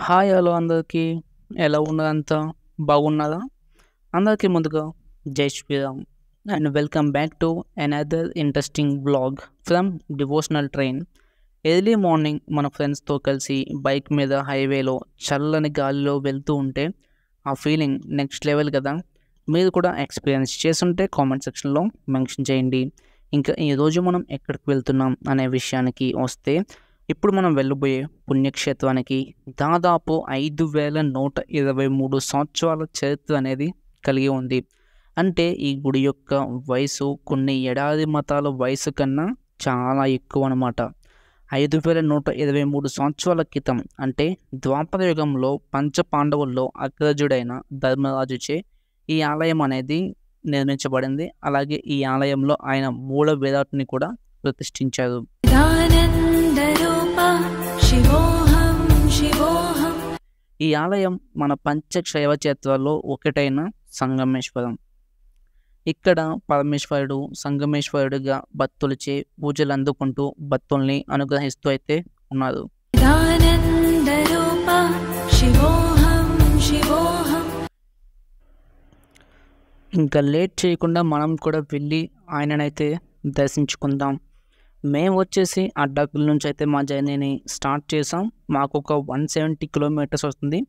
Hi hello అందరికీ ఎలా ఉన్నదంతా బాగున్నదా? అందరికీ ముందుగా Jai Shriram and welcome back to another interesting blog from devotional train. Early morning మన ఫ్రెండ్స్తో కలిసి బైక్ మీద హైవేలో చల్లని గాలిలో వెళ్తూ ఉంటే ఆ ఫీలింగ్ నెక్స్ట్ లెవెల్ కదా. మీరు కూడా ఎక్స్పీరియన్స్ చేస్తుంటే కామెంట్ సెక్షన్లో మెన్షన్ చేయండి. ఇంకా ఈరోజు మనం ఎక్కడికి వెళ్తున్నాం అనే విషయానికి వస్తే, ఇప్పుడు మనం వెళ్ళబోయే పుణ్యక్షేత్రానికి దాదాపు 5123 సంవత్సరాల చరిత్ర అనేది కలిగి ఉంది. అంటే ఈ గుడి యొక్క వయసు కొన్ని ఎడారి మతాల వయసు కన్నా చాలా ఎక్కువ అనమాట. 5123 సంవత్సరాల క్రితం అంటే ద్వాపర యుగంలో పంచపాండవుల్లో అగ్రజుడైన ధర్మరాజుచే ఈ ఆలయం అనేది నిర్మించబడింది. అలాగే ఈ ఆలయంలో ఆయన మూల విరాట్ని కూడా ప్రతిష్ఠించారు. ఈ ఆలయం మన పంచక్షైవ క్షేత్రాల్లో ఒకటైన సంగమేశ్వరం. ఇక్కడ పరమేశ్వరుడు సంగమేశ్వరుడిగా భక్తులచే పూజలు అందుకుంటూ భక్తుల్ని అనుగ్రహిస్తూ అయితే ఉన్నారు. ఇంకా లేట్ చేయకుండా మనం కూడా వెళ్ళి ఆయననైతే దర్శించుకుందాం. మేము వచ్చేసి అడ్డాకుల నుంచి అయితే మా జర్నీని స్టార్ట్ చేసాం. మాకు ఒక 170 కిలోమీటర్స్ వస్తుంది,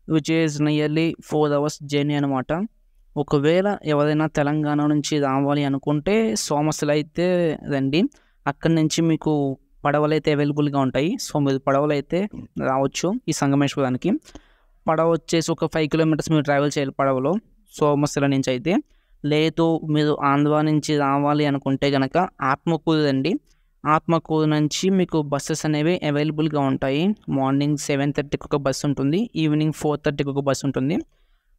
which is nearly 4 hours journey అనమాట. ఒకవేళ ఎవరైనా తెలంగాణ నుంచి రావాలి అనుకుంటే సోమశిల అయితే రండి. అక్కడి నుంచి మీకు పడవలు అయితే అవైలబుల్గా ఉంటాయి. సో మీరు పడవలు అయితే రావచ్చు ఈ సంగమేశ్వరానికి. పడవ వచ్చేసి ఒక 5 కిలోమీటర్స్ మీరు ట్రావెల్ చేయాలి పడవలో సోమశిల నుంచి అయితే. లేదు మీరు ఆంధ్ర నుంచి రావాలి అనుకుంటే కనుక ఆత్మకూరు రండి. ఆత్మకూరు నుంచి మీకు బస్సెస్ అనేవి అవైలబుల్గా ఉంటాయి. మార్నింగ్ 7:30కి ఒక బస్సు ఉంటుంది, ఈవినింగ్ 4:30కి ఒక బస్సు ఉంటుంది.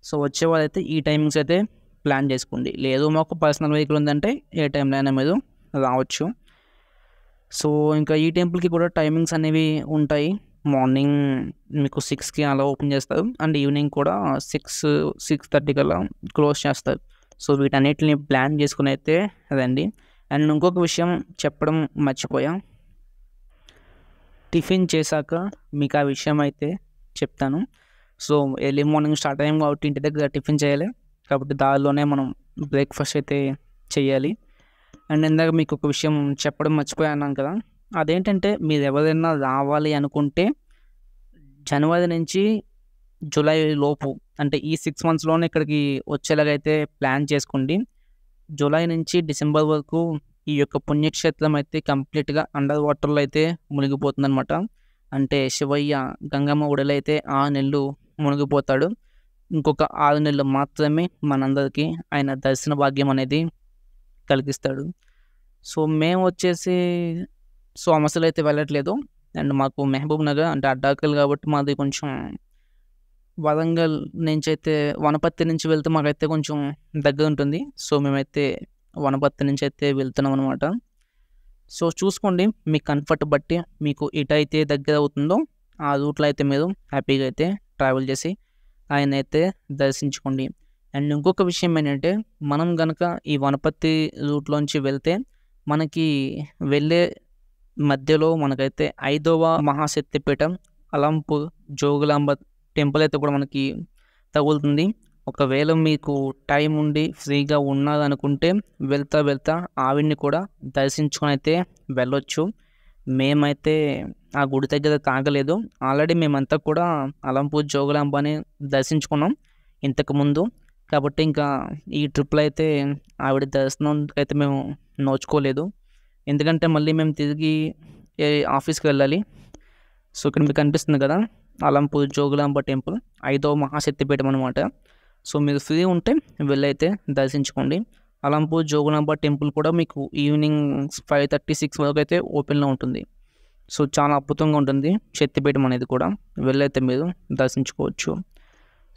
సో వచ్చేవారైతే ఈ టైమింగ్స్ అయితే ప్లాన్ చేసుకోండి. లేదు మాకు పర్సనల్ వెహికల్ ఉందంటే ఏ టైంలో అయినా మీరు రావచ్చు. సో ఇంకా ఈ టెంపుల్కి కూడా టైమింగ్స్ అనేవి ఉంటాయి. మార్నింగ్ మీకు 6కి అలా ఓపెన్ చేస్తారు అండ్ ఈవినింగ్ కూడా 6-6:30కి అలా క్లోజ్ చేస్తారు. సో వీటన్నిటిని ప్లాన్ చేసుకుని అయితే రండి. అండ్ ఇంకొక విషయం చెప్పడం మర్చిపోయా, టిఫిన్ చేశాక మీకు ఆ విషయం అయితే చెప్తాను. సో ఎర్లీ మార్నింగ్ స్టార్ట్ అయ్యాం కాబట్టి ఇంటి దగ్గర టిఫిన్ చేయాలి, కాబట్టి దారిలోనే మనం బ్రేక్ఫాస్ట్ అయితే చేయాలి. అండ్ ఇందాక మీకు ఒక విషయం చెప్పడం మర్చిపోయాను కదా, అదేంటంటే మీరు ఎవరైనా రావాలి అనుకుంటే జనవరి నుంచి జూలై లోపు అంటే ఈ 6 మంత్స్లోనే ఇక్కడికి వచ్చేలాగైతే ప్లాన్ చేసుకోండి. జూలై నుంచి డిసెంబర్ వరకు ఈ యొక్క పుణ్యక్షేత్రం అయితే కంప్లీట్గా అండర్ వాటర్లో అయితే మునిగిపోతుందన్నమాట. అంటే శివయ్య గంగమ్మ ఒడిలో అయితే 6 నెలలు మునిగిపోతాడు. ఇంకొక 6 నెలలు మాత్రమే మనందరికీ ఆయన దర్శన భాగ్యం అనేది కలిగిస్తాడు. సో మేము వచ్చేసి సోమశిల అయితే వెళ్ళట్లేదు. అండ్ మాకు మహబూబ్ నగర్ అంటే అడ్డాకల్ కాబట్టి మాది కొంచెం వరంగల్ నుంచి అయితే వనపర్తి నుంచి వెళ్తే మాకైతే కొంచెం దగ్గర ఉంటుంది. సో మేమైతే వనపర్తి నుంచి అయితే వెళ్తున్నాం అనమాట. సో చూసుకోండి మీ కంఫర్ట్ బట్టి మీకు ఎటైతే దగ్గర అవుతుందో ఆ రూట్లో అయితే మీరు హ్యాపీగా అయితే ట్రావెల్ చేసి ఆయన అయితే దర్శించుకోండి. అండ్ ఇంకొక విషయం ఏంటంటే, మనం కనుక ఈ వనపర్తి రూట్లోంచి వెళ్తే మనకి వెళ్ళే మధ్యలో మనకైతే 5వ మహాశక్తిపీఠం అలంపూర్ జోగులాంబ టెంపుల్ అయితే కూడా మనకి తగులుతుంది. ఒకవేళ మీకు టైం ఉండి ఫ్రీగా ఉన్నారనుకుంటే వెళ్తా ఆవిడ్ని కూడా దర్శించుకొని అయితే వెళ్ళొచ్చు. మేమైతే ఆ గుడి దగ్గర తాగలేదు. ఆల్రెడీ మేమంతా కూడా అలంపూర్ జోగులాంబని దర్శించుకున్నాం ఇంతకుముందు. కాబట్టి ఇంకా ఈ ట్రిప్లో అయితే ఆవిడ దర్శనం అయితే మేము నోచుకోలేదు, ఎందుకంటే మళ్ళీ మేము తిరిగి ఆఫీస్కి వెళ్ళాలి. సో ఇక్కడ మీకు కనిపిస్తుంది కదా అలంపూర్ జోగులాంబ టెంపుల్ 5వ మహాశక్తిపీఠం అనమాట. సో మీరు ఫ్రీ ఉంటే వెళ్ళైతే దర్శించుకోండి. అలంపూర్ జోగులాంబ టెంపుల్ కూడా మీకు ఈవినింగ్ 5:36 వరకు అయితే ఓపెన్లో ఉంటుంది. సో చాలా అద్భుతంగా ఉంటుంది శక్తిపీఠం అనేది కూడా, వెళ్ళైతే మీరు దర్శించుకోవచ్చు.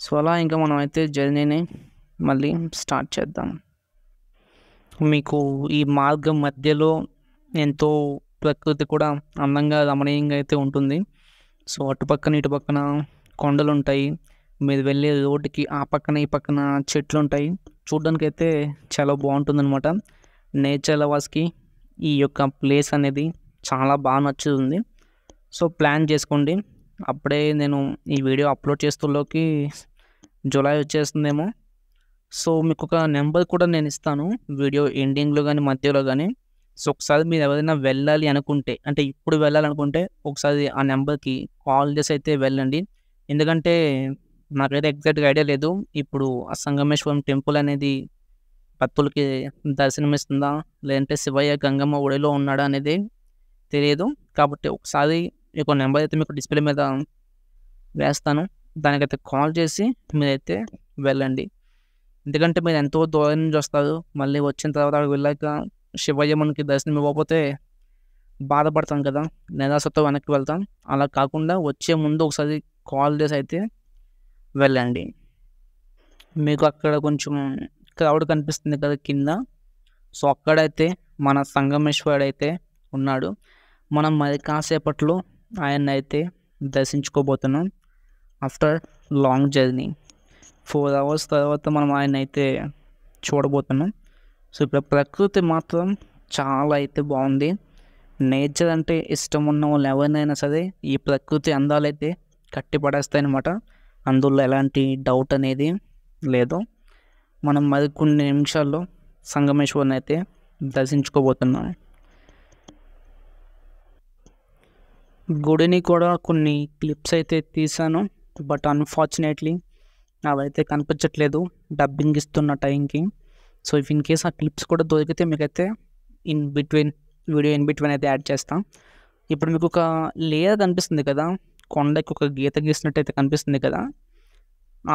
సో అలా ఇంకా మనం అయితే జర్నీని మళ్ళీ స్టార్ట్ చేద్దాం. మీకు ఈ మార్గం మధ్యలో ఎంతో ప్రకృతి కూడా అందంగా రమణీయంగా అయితే ఉంటుంది. సో అటుపక్కన ఇటుపక్కన కొండలు ఉంటాయి, మీరు వెళ్ళే రోడ్డుకి ఆ పక్కన ఈ పక్కన చెట్లు ఉంటాయి. చూడడానికి అయితే చాలా బాగుంటుంది అనమాట. నేచర్ లవర్స్కి ఈ యొక్క ప్లేస్ అనేది చాలా బాగా నచ్చుతుంది. సో ప్లాన్ చేసుకోండి. అప్పుడే నేను ఈ వీడియో అప్లోడ్ చేస్తులోకి జూలై వచ్చేస్తుందేమో. సో మీకు ఒక నెంబర్ కూడా నేను ఇస్తాను వీడియో ఎండింగ్లో కానీ మధ్యలో కానీ. సో ఒకసారి మీరు ఎవరైనా వెళ్ళాలి అనుకుంటే, అంటే ఇప్పుడు వెళ్ళాలనుకుంటే ఒకసారి ఆ నెంబర్కి కాల్ చేసి అయితే వెళ్ళండి. ఎందుకంటే నాకైతే ఎగ్జాక్ట్గా ఐడియా లేదు ఇప్పుడు ఆ సంగమేశ్వరం టెంపుల్ అనేది భక్తులకి దర్శనమిస్తుందా, లేదంటే శివయ్య గంగమ్మ ఒడిలో ఉన్నాడా అనేది తెలియదు. కాబట్టి ఒకసారి ఈ యొక్క నెంబర్ అయితే మీకు డిస్ప్లే మీద వేస్తాను, దానికైతే కాల్ చేసి మీరైతే వెళ్ళండి. ఎందుకంటే మీరు ఎంతో దూరం నుంచి వస్తారు, మళ్ళీ వచ్చిన తర్వాత అక్కడికి వెళ్ళాక శివయ్య మనకి దర్శనం ఇవ్వకపోతే బాధపడతాం కదా, నిరాశతో వెనక్కి వెళ్తాం. అలా కాకుండా వచ్చే ముందు ఒకసారి కాల్ చేసి అయితే వెళ్ళండి. మీకు అక్కడ కొంచెం క్రౌడ్ కనిపిస్తుంది కదా కింద, సో అక్కడైతే మన సంగమేశ్వరుడు అయితే ఉన్నాడు. మనం మరి కాసేపట్లో ఆయన అయితే దర్శించుకోబోతున్నాం. ఆఫ్టర్ లాంగ్ జర్నీ 4 hours తర్వాత మనం ఆయన అయితే చూడబోతున్నాం. సో ఇప్పుడు ప్రకృతి మాత్రం చాలా అయితే బాగుంది. నేచర్ అంటే ఇష్టం ఉన్న వాళ్ళు ఎవరినైనా సరే ఈ ప్రకృతి అందాలైతే కట్టిపడేస్తాయి అన్నమాట. అందులో ఎలాంటి డౌట్ అనేది లేదు. మనం మరికొన్ని నిమిషాల్లో సంగమేశ్వరుని అయితే దర్శించుకోబోతున్నాం. గుడిని కూడా కొన్ని క్లిప్స్ అయితే తీసాను, బట్ అన్ఫార్చునేట్లీ అవైతే కనిపించట్లేదు డబ్బింగ్ ఇస్తున్న టైంకి. సో ఇఫ్ ఇన్ కేస్ ఆ క్లిప్స్ కూడా దొరికితే మీకైతే వీడియో ఇన్ బిట్వీన్ అయితే యాడ్ చేస్తాం. ఇప్పుడు మీకు ఒక లేయర్ కనిపిస్తుంది కదా, కొండకి ఒక గీత గీసినట్టయితే కనిపిస్తుంది కదా,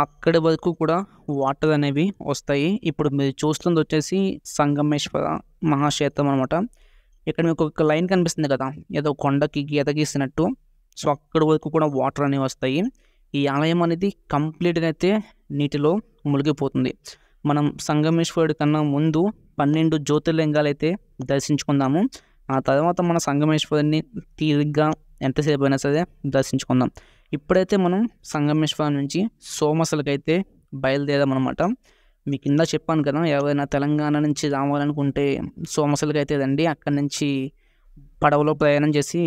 అక్కడి వరకు కూడా వాటర్ అనేవి వస్తాయి. ఇప్పుడు మీరు చూస్తుంది వచ్చేసి సంగమేశ్వర మహాక్షేత్రం అనమాట. ఇక్కడ మీకు ఒక లైన్ కనిపిస్తుంది కదా, ఏదో కొండకి గీత గీసినట్టు. సో అక్కడి వరకు కూడా వాటర్ అనేవి వస్తాయి. ఈ ఆలయం అనేది కంప్లీట్గా అయితే నీటిలో మునిగిపోతుంది. మనం సంగమేశ్వరుడి కన్నా ముందు 12 జ్యోతిర్లింగాలు అయితే దర్శించుకుందాము. ఆ తర్వాత మన సంగమేశ్వరుని తీరిగ్గా ఎంతసేపు అయినా సరే దర్శించుకుందాం. ఇప్పుడైతే మనం సంగమేశ్వరం నుంచి సోమశిలకి అయితే బయలుదేరామన్నమాట. మీ కింద చెప్పాను కదా, ఎవరైనా తెలంగాణ నుంచి రావాలనుకుంటే సోమశిలకి అయితే రండి, అక్కడి నుంచి పడవలో ప్రయాణం చేసి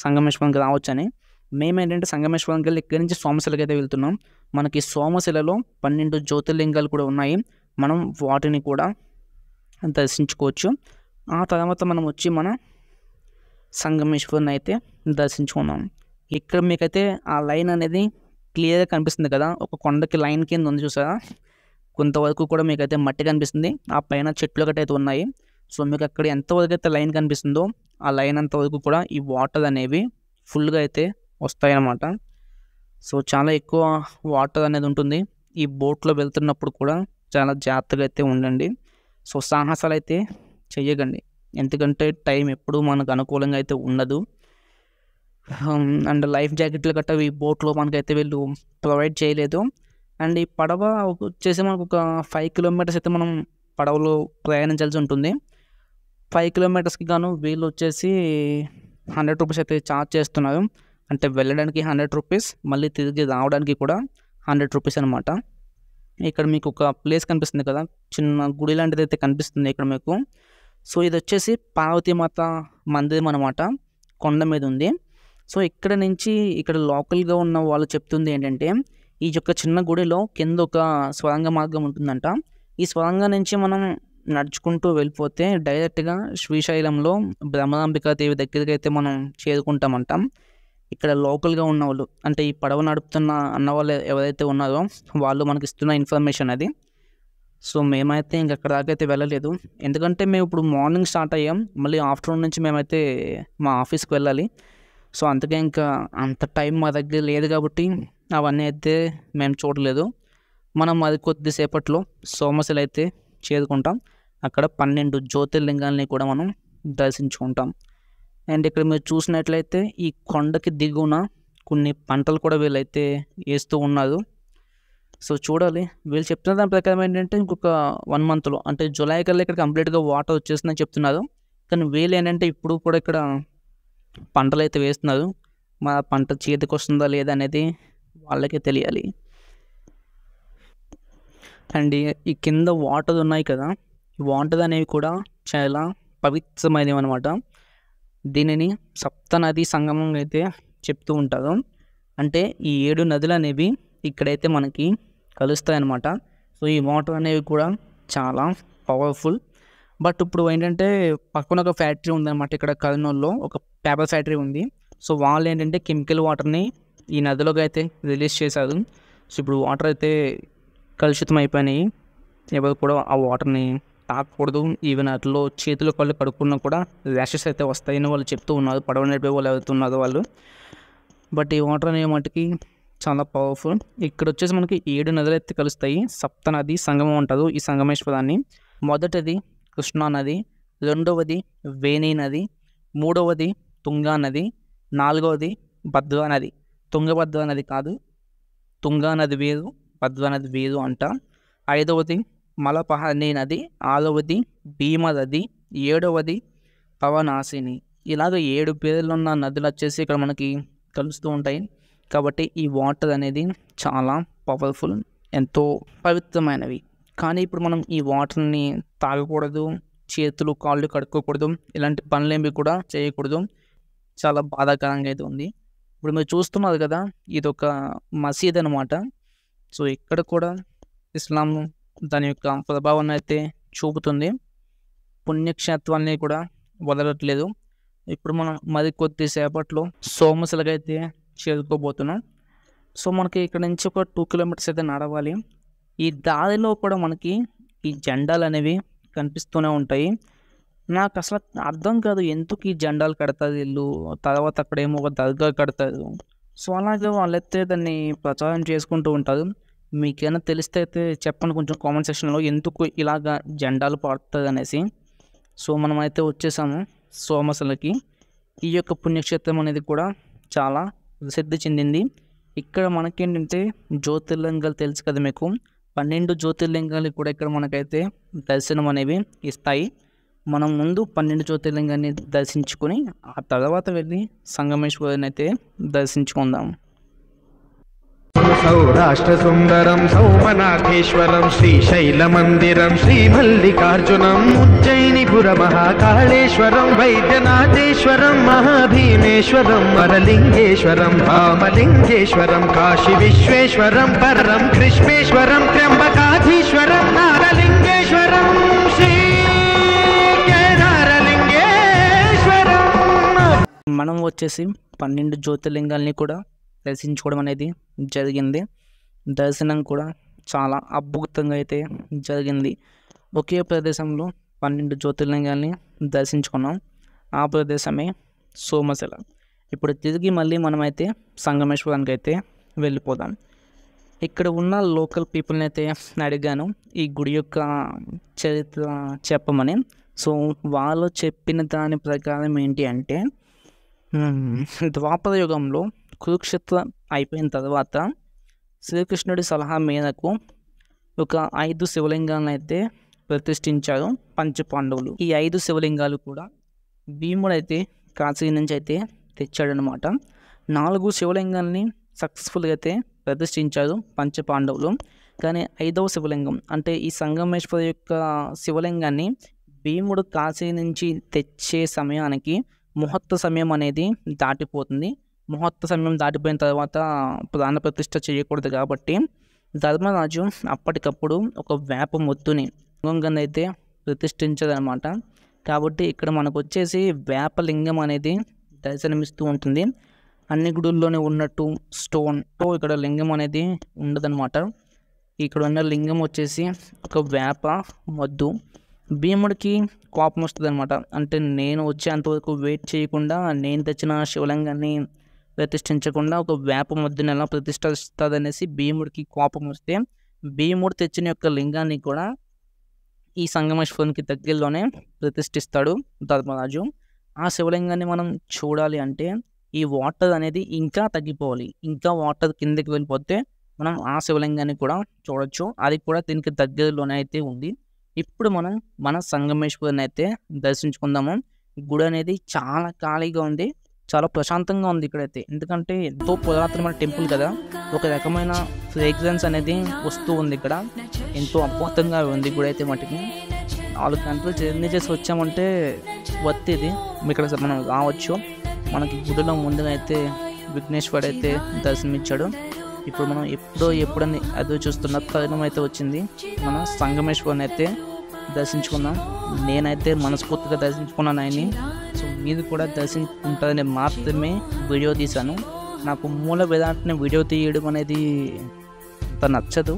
సంగమేశ్వరంకి రావచ్చని. మేమేంటంటే సంగమేశ్వరంకి వెళ్ళి ఇక్కడి నుంచి సోమశిలకి అయితే వెళ్తున్నాం. మనకి సోమశిలలో 12 జ్యోతిర్లింగాలు కూడా ఉన్నాయి, మనం వాటిని కూడా దర్శించుకోవచ్చు. ఆ తర్వాత మనం వచ్చి మన సంగమేశ్వరుని అయితే దర్శించుకున్నాం. ఇక్కడ మీకైతే ఆ లైన్ అనేది క్లియర్గా కనిపిస్తుంది కదా, ఒక కొండకి లైన్ కింద ఉంది చూసారా, కొంతవరకు కూడా మీకైతే మట్టి కనిపిస్తుంది, ఆ పైన చెట్లు ఒకటి అయితే ఉన్నాయి. సో మీకు అక్కడ ఎంతవరకు అయితే లైన్ కనిపిస్తుందో ఆ లైన్ అంతవరకు కూడా ఈ వాటర్ అనేవి ఫుల్గా అయితే వస్తాయన్నమాట. సో చాలా ఎక్కువ వాటర్ అనేది ఉంటుంది. ఈ బోట్లో వెళ్తున్నప్పుడు కూడా చాలా జాగ్రత్తగా అయితే ఉండండి. సో సాహసాలు అయితే చెయ్యకండి, ఎందుకంటే టైం ఎప్పుడూ మనకు అనుకూలంగా అయితే ఉండదు. అండ్ లైఫ్ జాకెట్లు గట్రా ఈ బోట్లో మనకైతే వీళ్ళు ప్రొవైడ్ చేయలేదు. అండ్ ఈ పడవ వచ్చేసి మనకు ఒక 5 kilometers అయితే మనం పడవలో ప్రయాణించాల్సి ఉంటుంది. 5 kilometersకి గాను వీళ్ళు వచ్చేసి 100 rupees అయితే ఛార్జ్ చేస్తున్నారు. అంటే వెళ్ళడానికి 100 rupees, మళ్ళీ తిరిగి రావడానికి కూడా 100 rupees అనమాట. ఇక్కడ మీకు ఒక ప్లేస్ కనిపిస్తుంది కదా, చిన్న గుడి లాంటిది అయితే కనిపిస్తుంది ఇక్కడ మీకు. సో ఇది వచ్చేసి పార్వతీమాత మందిరం అనమాట, కొండ మీద ఉంది. సో ఇక్కడ నుంచి ఇక్కడ లోకల్గా ఉన్న వాళ్ళు చెప్తుంది ఏంటంటే, ఈ యొక్క చిన్న గుడిలో కింద ఒక స్వరంగ మార్గం ఉంటుందంట. ఈ స్వరంగం నుంచి మనం నడుచుకుంటూ వెళ్ళిపోతే డైరెక్ట్గా శ్రీశైలంలో భ్రమరాంబికాదేవి దగ్గరికి అయితే మనం చేరుకుంటామంట. ఇక్కడ లోకల్గా ఉన్న వాళ్ళు, అంటే ఈ పడవ నడుపుతున్న అన్న వాళ్ళు ఎవరైతే ఉన్నారో వాళ్ళు మనకి ఇస్తున్న ఇన్ఫర్మేషన్ అది. సో మేమైతే ఇంక అక్కడ దాకా అయితే వెళ్ళలేదు, ఎందుకంటే మేము ఇప్పుడు మార్నింగ్ స్టార్ట్ అయ్యాం, మళ్ళీ ఆఫ్టర్నూన్ నుంచి మేమైతే మా ఆఫీస్కి వెళ్ళాలి. సో అందుకే ఇంకా అంత టైం మా దగ్గర లేదు కాబట్టి అవన్నీ అయితే మేము చూడలేదు. మనం అది కొద్దిసేపట్లో సోమశిల అయితే చేరుకుంటాం. అక్కడ 12 జ్యోతిర్లింగాలని కూడా మనం దర్శించుకుంటాం. అండ్ ఇక్కడ మీరు చూసినట్లయితే ఈ కొండకి దిగువన కొన్ని పంటలు కూడా వీళ్ళైతే వేస్తూ ఉన్నారు. సో చూడాలి, వీళ్ళు చెప్తున్న దాని ప్రకారం ఏంటంటే ఇంకొక 1 monthలో, అంటే జూలై కల్లా ఇక్కడ కంప్లీట్గా వాటర్ వచ్చేస్తుందని చెప్తున్నారు. కానీ వీళ్ళు ఏంటంటే ఇప్పుడు కూడా ఇక్కడ పంటలు అయితే వేస్తున్నారు. మా పంట చేతికి వస్తుందా లేదా అనేది వాళ్ళకే తెలియాలి. అండ్ ఈ కింద వాటర్ ఉన్నాయి కదా, ఈ వాటర్ అనేవి కూడా చాలా పవిత్రమైనవి అనమాట. దీనిని సప్తనది సంగమం అయితే చెప్తూ ఉంటారు. అంటే ఈ 7 నదులు అనేవి ఇక్కడైతే మనకి కలుస్తాయి అన్నమాట. సో ఈ వాటర్ అనేవి కూడా చాలా పవర్ఫుల్. బట్ ఇప్పుడు ఏంటంటే పక్కన ఒక ఫ్యాక్టరీ ఉందన్నమాట. ఇక్కడ కర్నూలులో ఒక పేపర్ ఫ్యాక్టరీ ఉంది. సో వాళ్ళు ఏంటంటే కెమికల్ వాటర్ని ఈ నదిలోకి అయితే రిలీజ్ చేశారు. సో ఇప్పుడు వాటర్ అయితే కలుషితం అయిపోయినాయి. ఎవరు కూడా ఆ వాటర్ని తాగకూడదు. ఈవెన్ అట్లా చేతులు కళ్ళు కడుక్కున్నా కూడా ర్యాషెస్ అయితే వస్తాయని వాళ్ళు చెప్తూ ఉన్నారు. పడవ నడిపే వాళ్ళు ఎవరుతున్నారు వాళ్ళు. బట్ ఈ వాటర్ అనే మటుకి చాలా పవర్ఫుల్. ఇక్కడ వచ్చేసి మనకి 7 నదులు అయితే కలుస్తాయి. సప్త నది సంగమం అంటారు ఈ సంగమేశ్వరాన్ని. మొదటిది కృష్ణా నది, రెండవది వేణి నది, మూడవది తుంగా నది, నాలుగవది భద్రా నది. తుంగభద్ర నది కాదు, తుంగా నది వేరు, భద్రా నది వేరు అంట. ఐదవది మలపహని నది, ఆరవది భీమ నది, ఏడవది పవనాశిని. ఇలాగ 7 పేర్లు ఉన్న నదులు వచ్చేసి ఇక్కడ మనకి కలుస్తూ ఉంటాయి. కాబట్టి ఈ వాటర్ అనేది చాలా పవర్ఫుల్, ఎంతో పవిత్రమైనవి. కానీ ఇప్పుడు మనం ఈ వాటర్ని తాగకూడదు, చేతులు కాళ్ళు కడుక్కోకూడదు, ఇలాంటి పనులేమి కూడా చేయకూడదు. చాలా బాధాకరంగా అయితే ఉంది. ఇప్పుడు మీరు చూస్తున్నారు కదా, ఇది ఒక మసీద్ అనమాట. సో ఇక్కడ కూడా ఇస్లాం దాని యొక్క ప్రభావాన్ని అయితే చూపుతుంది. పుణ్యక్షేత్రాన్ని కూడా వదలట్లేదు. ఇప్పుడు మనం మరి కొద్దిసేపట్లో సోమశిలకి అయితే చేరుకోబోతున్నాం. సో మనకి ఇక్కడ నుంచి ఒక 2 కిలోమీటర్స్ అయితే నడవాలి. ఈ దారిలో కూడా మనకి ఈ జెండాలు అనేవి కనిపిస్తూనే ఉంటాయి. నాకు అసలు అర్థం కాదు, ఎందుకు ఈ జెండాలు కడతారు వీళ్ళు, తర్వాత అక్కడేమో ఒక దర్గా కడతారు. సో అలాగే వాళ్ళైతే దాన్ని ప్రచారం చేసుకుంటూ ఉంటారు. మీకేమైనా తెలిస్తే అయితే చెప్పండి కొంచెం కామెంట్ సెక్షన్లో, ఎందుకు ఇలాగా జెండాలు పడుతుంది అనేసి. సో మనమైతే వచ్చేసాము సోమశిలకి. ఈ యొక్క పుణ్యక్షేత్రం అనేది కూడా చాలా ప్రసిద్ధి చెందింది. ఇక్కడ మనకేంటంటే జ్యోతిర్లింగాలు తెలుసు కదా మీకు, 12 జ్యోతిర్లింగాలు కూడా ఇక్కడ మనకైతే దర్శనం అనేవి ఇస్తాయి. మనం ముందు 12 జ్యోతిర్లింగాన్ని దర్శించుకొని ఆ తర్వాత వెళ్ళి సంగమేశ్వరుని అయితే దర్శించుకుందాం. సౌరాష్ట్ర సుందరం సౌమనాథేశ్వరం శ్రీశైలమందిరం శ్రీమల్లికార్జునం ఉజ్జయినిపుర మహాకాళేశ్వరం వైద్యనాథేశ్వరం మహాభీమేశ్వరం వరలింగేశ్వరం భామలింగేశ్వరం కాశీ విశ్వేశ్వరం పరం కృష్ణేశ్వరం త్ర్యంబకాధీశ్వరం నాగలింగేశ్వరం శ్రీ కేదారలింగేశ్వరం. మనం వచ్చేసి 12 జ్యోతిర్లింగాల్ని కూడా దర్శించుకోవడం అనేది జరిగింది. దర్శనం కూడా చాలా అద్భుతంగా అయితే జరిగింది. ఒకే ప్రదేశంలో 12 జ్యోతిర్లింగాల్ని దర్శించుకున్నాం. ఆ ప్రదేశమే సోమశిల. ఇప్పుడు తిరిగి మళ్ళీ మనమైతే సంగమేశ్వరానికి అయితే వెళ్ళిపోదాం. ఇక్కడ ఉన్న లోకల్ పీపుల్ని అయితే అడిగాను ఈ గుడి యొక్క చరిత్ర చెప్పమని. సో వాళ్ళు చెప్పిన దాని ప్రకారం ఏంటి అంటే, ద్వాపర యుగంలో కురుక్షేత్రం అయిపోయిన తర్వాత శ్రీకృష్ణుడి సలహా మేరకు ఒక 5 శివలింగాలను అయితే ప్రతిష్ఠించారు పంచపాండవులు. ఈ 5 శివలింగాలు కూడా భీముడు అయితే కాశీ నుంచి అయితే తెచ్చాడనమాట. 4 శివలింగాల్ని సక్సెస్ఫుల్గా అయితే ప్రతిష్ఠించారు పంచపాండవులు. కానీ 5వ శివలింగం అంటే ఈ సంగమేశ్వర యొక్క శివలింగాన్ని భీముడు కాశీ నుంచి తెచ్చే సమయానికి ముహూర్త సమయం అనేది దాటిపోతుంది. ముహూర్త సమయం దాటిపోయిన తర్వాత ప్రాణ ప్రతిష్ఠ చేయకూడదు కాబట్టి ధర్మరాజు అప్పటికప్పుడు ఒక వేప మొత్తుని లింగంగా అయితే ప్రతిష్ఠించదనమాట. కాబట్టి ఇక్కడ మనకు వచ్చేసి వేపలింగం అనేది దర్శనమిస్తూ ఉంటుంది. అన్ని గుడుల్లోనే ఉన్నట్టు స్టోన్ ఇక్కడ లింగం అనేది ఉండదన్నమాట. ఇక్కడ ఉన్న లింగం వచ్చేసి ఒక వేప మొద్దు. భీముడికి కోపం వస్తుంది అనమాట. అంటే నేను వచ్చేంతవరకు వెయిట్ చేయకుండా, నేను తెచ్చిన శివలింగాన్ని ప్రతిష్ఠించకుండా ఒక వేప మొద్దుని ఎలా ప్రతిష్ఠిస్తుందనేసి భీముడికి కోపం వస్తే భీముడు తెచ్చిన యొక్క లింగాన్ని కూడా ఈ సంగమేశ్వరునికి దగ్గరలోనే ప్రతిష్ఠిస్తాడు ధర్మరాజు. ఆ శివలింగాన్ని మనం చూడాలి అంటే ఈ వాటర్ అనేది ఇంకా తగ్గిపోవాలి. ఇంకా వాటర్ కిందకి వెళ్ళిపోతే మనం ఆ శివలింగాన్ని కూడా చూడొచ్చు. అది కూడా దీనికి దగ్గరలోనే అయితే ఉంది. ఇప్పుడు మనం మన సంగమేశ్వరుని అయితే దర్శించుకుందాము. గుడి అనేది చాలా ఖాళీగా ఉంది, చాలా ప్రశాంతంగా ఉంది ఇక్కడైతే. ఎందుకంటే ఎంతో పురాతనమైన టెంపుల్ కదా, ఒక రకమైన ఫ్రేగ్రెన్స్ అనేది వస్తూ ఉంది ఇక్కడ. ఎంతో అద్భుతంగా ఉంది గుడి అయితే. మటుకి 4 గంటలు జర్నీ చేసి వచ్చామంటే వర్త్ ఇది. ఇక్కడ మనం రావచ్చు. మనకి గుడిలో ముందుగా అయితే విఘ్నేశ్వరుడు అయితే దర్శనమిచ్చాడు. ఇప్పుడు మనం ఎప్పుడని అదో చూస్తున్న తరుణం అయితే వచ్చింది. మనం సంగమేశ్వరుని అయితే దర్శించుకున్నాం. నేనైతే మనస్ఫూర్తిగా దర్శించుకున్నాను ఆయన్ని. సో మీరు కూడా దర్శించుకుంటారని మాత్రమే వీడియో తీశాను. నాకు మూల వేదాంతని వీడియో తీయడం అనేది అంత నచ్చదు,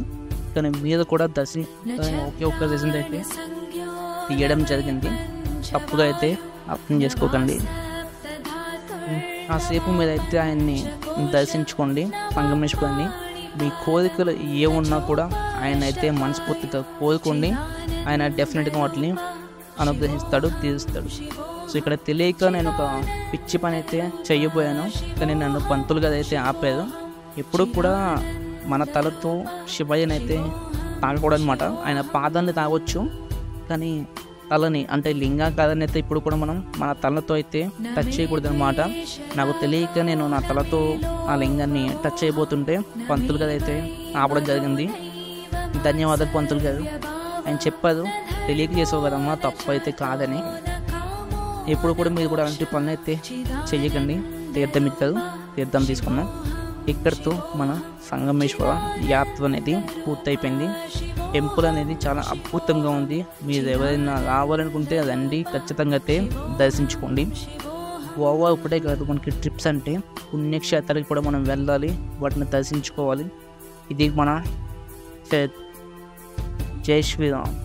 కానీ మీరు కూడా దర్శించుకుంటారని ఒకే ఒక్క రీజన్ అయితే తీయడం జరిగింది. తప్పుగా అయితే అర్థం చేసుకోకండి. కాసేపు మీరైతే ఆయన్ని దర్శించుకోండి, సంగమేశ్వరుని. మీ కోరికలు ఏమున్నా కూడా ఆయన అయితే మనస్ఫూర్తిగా కోరుకోండి. ఆయన డెఫినెట్గా వాటిని అనుగ్రహిస్తాడు, తీరుస్తాడు. సో ఇక్కడ తెలియక నేను ఒక పిచ్చి పని అయితే చెయ్యబోయాను, కానీ నన్ను పంతులు గారు అయితే ఆపారు. ఎప్పుడు కూడా మన తలతో శివయ్యని అయితే తాగకూడదు అనమాట. ఆయన పాదాన్ని తాగొచ్చు, కానీ తలని అంటే లింగాకారాన్ని అయితే ఇప్పుడు కూడా మనం మన తలతో అయితే టచ్ చేయకూడదు అనమాట. నాకు తెలియక నేను నా తలతో ఆ లింగాన్ని టచ్ చేయబోతుంటే పంతులు గారు అయితే ఆపడం జరిగింది. ధన్యవాదాలు పంతులు గారు. ఆయన చెప్పారు, తెలియక చేసావు కదమ్మా, తప్పు అయితే కాదని. ఎప్పుడు కూడా మీరు కూడా అలాంటి పనులు అయితే చెయ్యకండి. తీర్థం ఇచ్చారు, తీర్థం తీసుకున్నాం. ఇక్కడితో మన సంగమేశ్వర యాత్ర అనేది పూర్తయిపోయింది. టెంపుల్ అనేది చాలా అద్భుతంగా ఉంది. మీరు ఎవరైనా రావాలనుకుంటే రండి, ఖచ్చితంగా అయితే దర్శించుకోండి. గోవా ఇప్పుడే కాదు, మనకి ట్రిప్స్ అంటే పుణ్యక్షేత్రాలకు కూడా మనం వెళ్ళాలి, వాటిని దర్శించుకోవాలి. ఇది మన జై శ్రీరామ్.